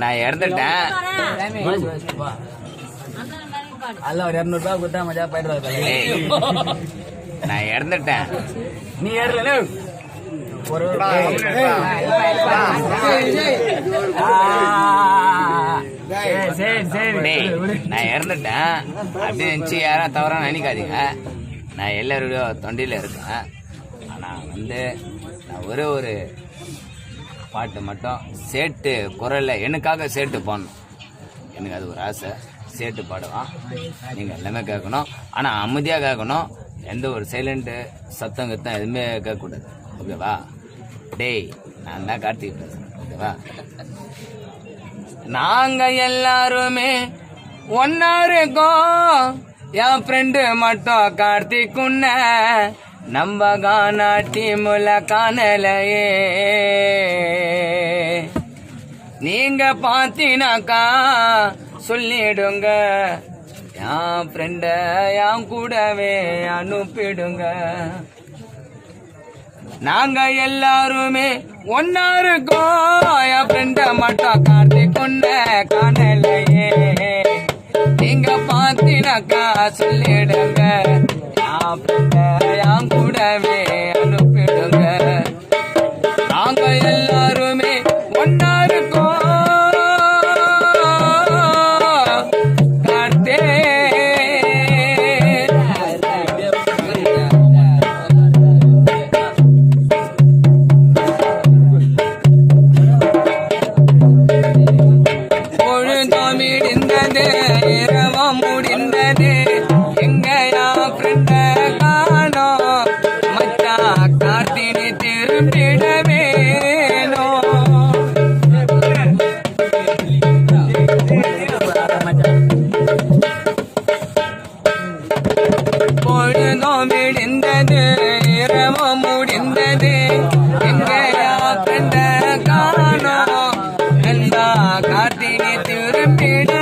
நான் இறந்துட்டேன். அல்ல ஒரு 200 ரூபாய் கொடுத்தா மஜா போயிடுவாங்க. நான் இறந்துட்டேன். நீ ஏறல ஒரு நான் இறந்துட்டேன் அப்படின்னு நினைச்சு யாரும் தவறா நினைக்காதீங்க. நான் எல்லாருடைய தொண்டில இருக்கேன். ஆனா நான் ஒரு பாட்டு மட்டும் சேட்டு குரல்ல எனக்காக சேட்டு பாடணும். எனக்கு அது ஒரு ஆசை. சேட்டு பாடுவான், நீங்க எல்லாமே கேட்கணும். ஆனா அமைதியா கேட்கணும். எந்த ஒரு சைலண்ட் சத்தம் கத்தம் எதுவுமே கேட்கக்கூடாது. ஓகேவா? டேய், நான் தான் கார்த்திக் பேசுறேன். ஓகேவா? நாங்க எல்லாருமே ஒன்னா இருக்கோம். என் ஃப்ரெண்டு மட்டும் கார்த்திக் உன்ன நம்ம கானா டீமுல காணலையே. நீங்க பாத்தீனாக்கா சொல்லிடுங்க, என் ஃப்ரெண்ட என் கூடவே அனுப்பிடுங்க. நாங்க எல்லாருமே ஒன்னா இருக்கோம். என் ஃப்ரெண்ட மட்டும் கார்த்திக் உன்ன காணலையே. நீங்க பாத்தீனாக்கா சொல்லிடுங்க, என் ஃப்ரெண்ட என் கூடவே அனுப்பிடுங்க. நாங்க எல்லாருமே ஒன்னா இருக்கோம். முடிந்தது எங்கயா ஃப்ரெண்ட காணோம். மச்சா கார்த்தினி திரும்பிட வேணும். பொழுதும் விடிந்தது, இரவும் முடிந்தது, எங்கயா ஃப்ரெண்ட காணோம். எல்லா கார்த்தினி திரும்பிட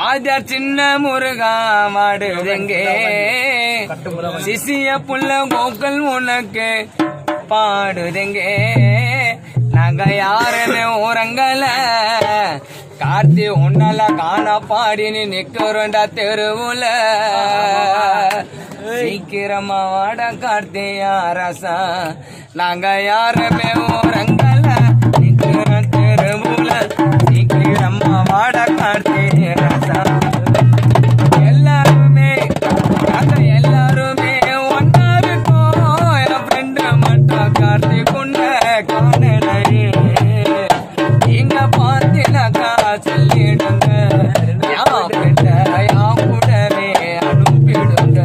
வாத்தியார் சின்ன முருகா மாடுதெங்கே. சிசிய புள்ள கோக்கள் உனக்கு பாடுதெங்கே. நாங்க யாருமே உறங்கல, கார்த்தி உன்னால காண பாடினு நிக்கிறோண்டா தெருவுல. சீக்கிரமா வாட கார்த்தியா ரசா. நாங்க யாருமே உறங்கல, நிக்கிறோம் தெருவுல. சீக்கிரமா வாட கார்த்தியா ரசா. எல்லாருமே நாங்க எல்லாருமே ஒன்னா இருக்கோம். என் ஃப்ரெண்டு மட்டும் கார்த்திக் உன்ன காணலையே. நீங்க பார்த்தீனாக்கா சொல்லிடுங்க, என் ஃப்ரெண்ட என் கூடவே அனுப்பிடுங்க.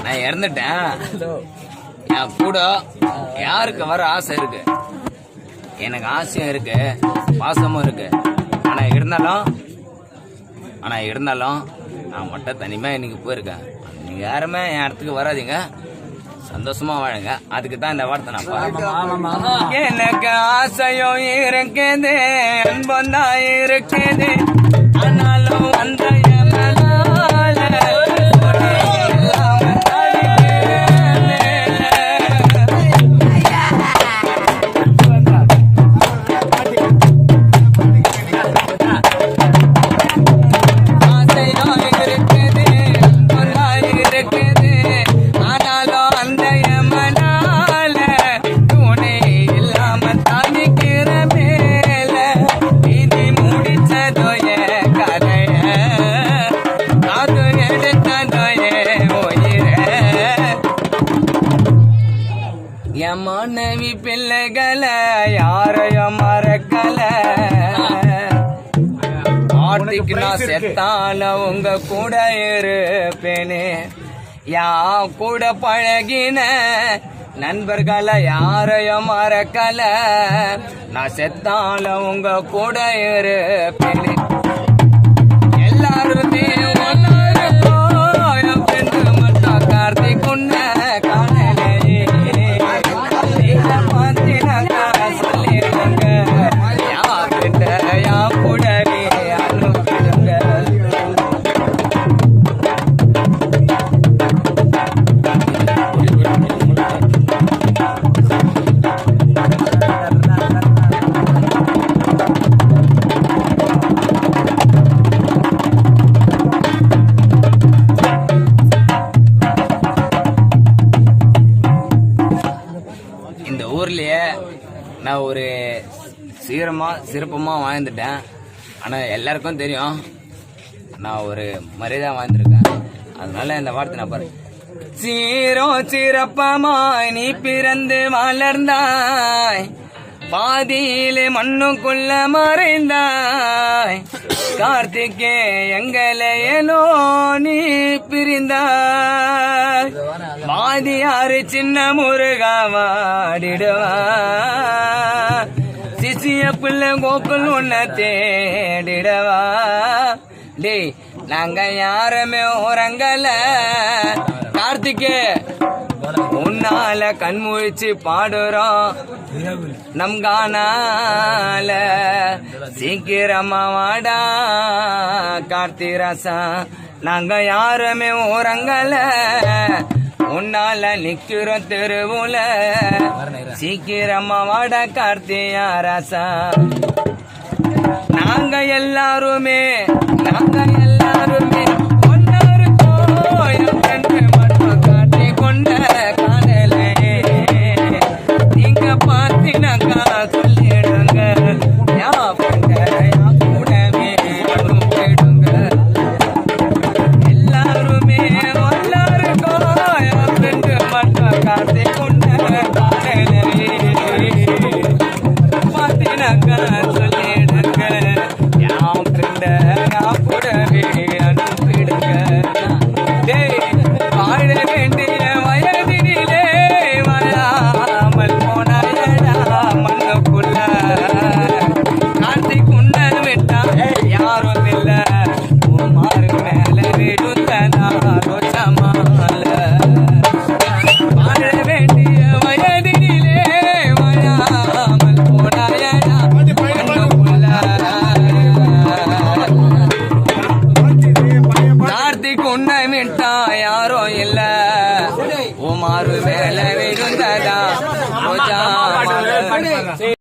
நான் இறந்துட்டேன். என் கூட யாருக்கு வர ஆசை இருக்கு, எனக்கு ஆசையும் இருக்கு, பாசமும் இருக்கு. ஆனா இருந்தாலும் நான் மட்டும் தனிமையா இன்னைக்கு போயிருக்கேன். நீங்க யாருமே என் இடத்துக்கு வராதீங்க, சந்தோஷமா வாழுங்க. அதுக்கு தான் இந்த வார்த்தை நான் பாருங்க. எனக்கு ஆசையும் இருக்குது, அன்பம் தான் இருக்குது. ஆனாலும் அந்த என் மனைவி பிள்ளைகளை யாரையும் மறக்கல. ஆட்டுக்கு நான் செத்தால உங்க கூட இருப்பேனே. யா கூட பழகின நண்பர்களை யாரையும் மறக்கல. நான் செத்தால உங்க கூட இருப்பேனே. எல்லாருமே சிறப்பமா வாழ்ந்துட்டேன். ஆனா எல்லாருக்கும் தெரியும் நான் ஒரு மரியாதை வாழ்ந்திருக்கேன். அதனால இந்த வார்த்தை நான் பாரு. சீரோ சிறப்பமாய் நீ பிறந்து வளர்ந்தாய், பாதியிலே மண்ணுக்குள்ள மறைந்தாய். கார்த்திகே எங்களையனோ நீ பிரிந்தாய். வாதியாறு சின்ன முருகா வாடிடுவா, சிசிய பிள்ளை கோக்குள் உன்னை தேடிடவா. டேய் நாங்க யாருமே உறங்கல கார்த்திகே, உன்னால கண்முழிச்சு பாடுறோம் நம் காணால. சீக்கிரமா வாடா கார்த்திராசா, நாங்க யாருமே உறங்கல, உன்னால நிக்கிறோம் தெருவுல. சீக்கிரமா வாடா கார்த்தியா ராசா. நாங்க எல்லாருமே